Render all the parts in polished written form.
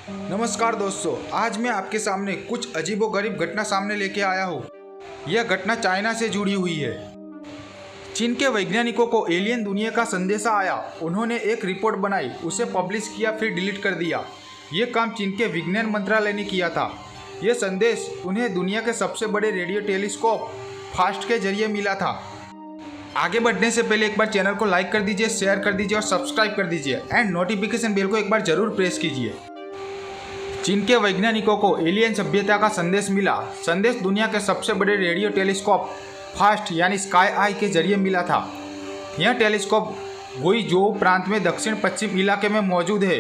नमस्कार दोस्तों, आज मैं आपके सामने कुछ अजीबोगरीब घटना सामने लेके आया हूँ। यह घटना चाइना से जुड़ी हुई है। चीन के वैज्ञानिकों को एलियन दुनिया का संदेशा आया। उन्होंने एक रिपोर्ट बनाई, उसे पब्लिश किया, फिर डिलीट कर दिया। ये काम चीन के विज्ञान मंत्रालय ने किया था। यह संदेश उन्हें दुनिया के सबसे बड़े रेडियो टेलीस्कोप फास्ट के जरिए मिला था। आगे बढ़ने से पहले एक बार चैनल को लाइक कर दीजिए, शेयर कर दीजिए और सब्सक्राइब कर दीजिए एंड नोटिफिकेशन बेल को एक बार जरूर प्रेस कीजिए। चीन के वैज्ञानिकों को एलियन सभ्यता का संदेश मिला। संदेश दुनिया के सबसे बड़े रेडियो टेलीस्कोप फास्ट यानी स्काई आई के जरिए मिला था। यह टेलीस्कोप गुइजोउ प्रांत में दक्षिण पश्चिम इलाके में मौजूद है।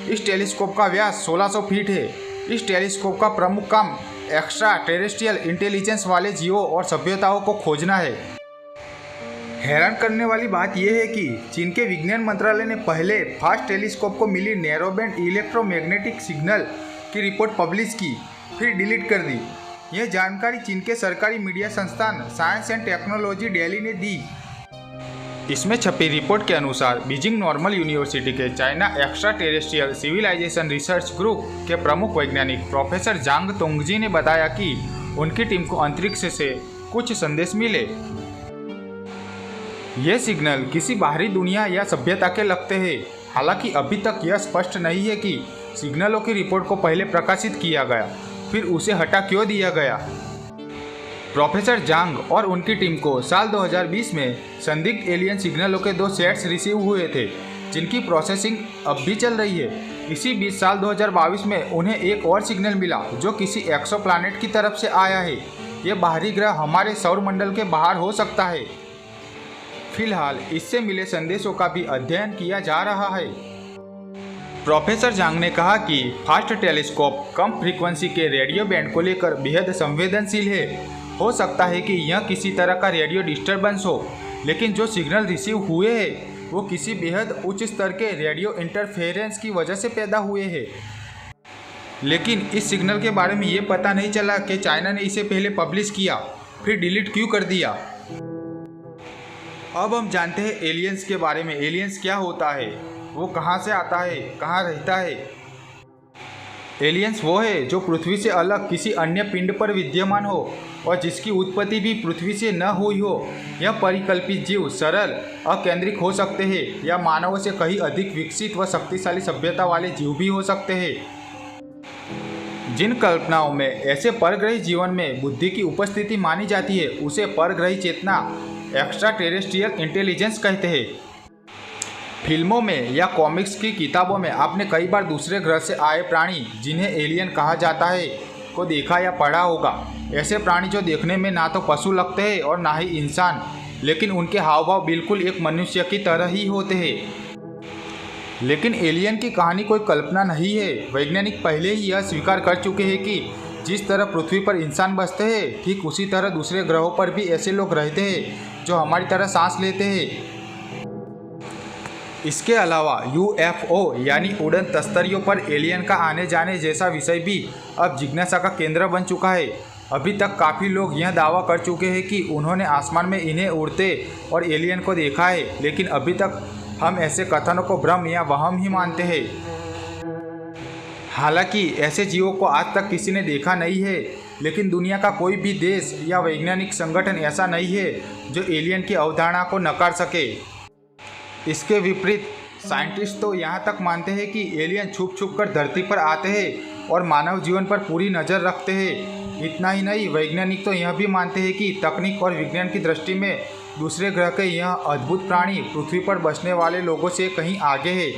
इस टेलीस्कोप का व्यास 1600 फीट है। इस टेलीस्कोप का प्रमुख काम एक्स्ट्रा टेरेस्ट्रियल इंटेलिजेंस वाले जीवों और सभ्यताओं को खोजना है। हैरान करने वाली बात यह है कि चीन के विज्ञान मंत्रालय ने पहले फास्ट टेलीस्कोप को मिली नैरोबैंड इलेक्ट्रोमैग्नेटिक सिग्नल की रिपोर्ट पब्लिश की, फिर डिलीट कर दी। यह जानकारी चीन के सरकारी मीडिया संस्थान साइंस एंड टेक्नोलॉजी दिल्ली ने दी। इसमें छपी रिपोर्ट के अनुसार बीजिंग नॉर्मल यूनिवर्सिटी के China extra terrestrial civilization research group के प्रमुख वैज्ञानिक प्रोफेसर जांग तोंगजी ने बताया कि उनकी टीम को अंतरिक्ष से कुछ संदेश मिले। ये सिग्नल किसी बाहरी दुनिया या सभ्यता के लगते हैं। हालांकि अभी तक यह स्पष्ट नहीं है कि सिग्नलों की रिपोर्ट को पहले प्रकाशित किया गया, फिर उसे हटा क्यों दिया गया। प्रोफेसर जांग और उनकी टीम को साल 2020 में संदिग्ध एलियन सिग्नलों के 2 सेट्स रिसीव हुए थे, जिनकी प्रोसेसिंग अब भी चल रही है। इसी बीच साल 2022 में उन्हें एक और सिग्नल मिला जो किसी एक्सोप्लैनेट की तरफ से आया है। यह बाहरी ग्रह हमारे सौरमंडल के बाहर हो सकता है। फिलहाल इससे मिले संदेशों का भी अध्ययन किया जा रहा है। प्रोफेसर जांग ने कहा कि फास्ट टेलीस्कोप कम फ्रीक्वेंसी के रेडियो बैंड को लेकर बेहद संवेदनशील है। हो सकता है कि यह किसी तरह का रेडियो डिस्टरबेंस हो, लेकिन जो सिग्नल रिसीव हुए हैं वो किसी बेहद उच्च स्तर के रेडियो इंटरफेरेंस की वजह से पैदा हुए हैं। लेकिन इस सिग्नल के बारे में ये पता नहीं चला कि चाइना ने इसे पहले पब्लिश किया, फिर डिलीट क्यों कर दिया। अब हम जानते हैं एलियंस के बारे में। एलियंस क्या होता है, वो कहाँ से आता है, कहाँ रहता है। एलियंस वो है जो पृथ्वी से अलग किसी अन्य पिंड पर विद्यमान हो और जिसकी उत्पत्ति भी पृथ्वी से न हुई हो। यह परिकल्पित जीव सरल, अकेंद्रित हो सकते हैं या मानवों से कहीं अधिक विकसित व शक्तिशाली सभ्यता वाले जीव भी हो सकते हैं। जिन कल्पनाओं में ऐसे परग्रही जीवन में बुद्धि की उपस्थिति मानी जाती है उसे परग्रही चेतना एक्स्ट्रा टेरेस्ट्रियल इंटेलिजेंस कहते हैं। फिल्मों में या कॉमिक्स की किताबों में आपने कई बार दूसरे ग्रह से आए प्राणी, जिन्हें एलियन कहा जाता है, को देखा या पढ़ा होगा। ऐसे प्राणी जो देखने में ना तो पशु लगते हैं और ना ही इंसान, लेकिन उनके हाव भाव बिल्कुल एक मनुष्य की तरह ही होते हैं। लेकिन एलियन की कहानी कोई कल्पना नहीं है। वैज्ञानिक पहले ही यह स्वीकार कर चुके हैं कि जिस तरह पृथ्वी पर इंसान बसते हैं, ठीक उसी तरह दूसरे ग्रहों पर भी ऐसे लोग रहते हैं जो हमारी तरह सांस लेते हैं। इसके अलावा UFO यानी उड़न तस्तरियों पर एलियन का आने जाने जैसा विषय भी अब जिज्ञासा का केंद्र बन चुका है। अभी तक काफ़ी लोग यह दावा कर चुके हैं कि उन्होंने आसमान में इन्हें उड़ते और एलियन को देखा है, लेकिन अभी तक हम ऐसे कथनों को भ्रम या वहम ही मानते हैं। हालांकि ऐसे जीवों को आज तक किसी ने देखा नहीं है, लेकिन दुनिया का कोई भी देश या वैज्ञानिक संगठन ऐसा नहीं है जो एलियन की अवधारणा को नकार सके। इसके विपरीत साइंटिस्ट तो यहाँ तक मानते हैं कि एलियन छुप छुप कर धरती पर आते हैं और मानव जीवन पर पूरी नज़र रखते हैं। इतना ही नहीं, वैज्ञानिक तो यह भी मानते हैं कि तकनीक और विज्ञान की दृष्टि में दूसरे ग्रह के यह अद्भुत प्राणी पृथ्वी पर बसने वाले लोगों से कहीं आगे है।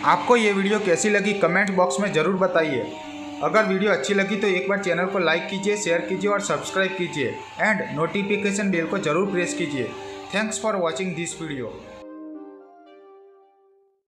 आपको ये वीडियो कैसी लगी कमेंट बॉक्स में ज़रूर बताइए। अगर वीडियो अच्छी लगी तो एक बार चैनल को लाइक कीजिए, शेयर कीजिए और सब्सक्राइब कीजिए एंड नोटिफिकेशन बेल को ज़रूर प्रेस कीजिए। Thanks for watching this video.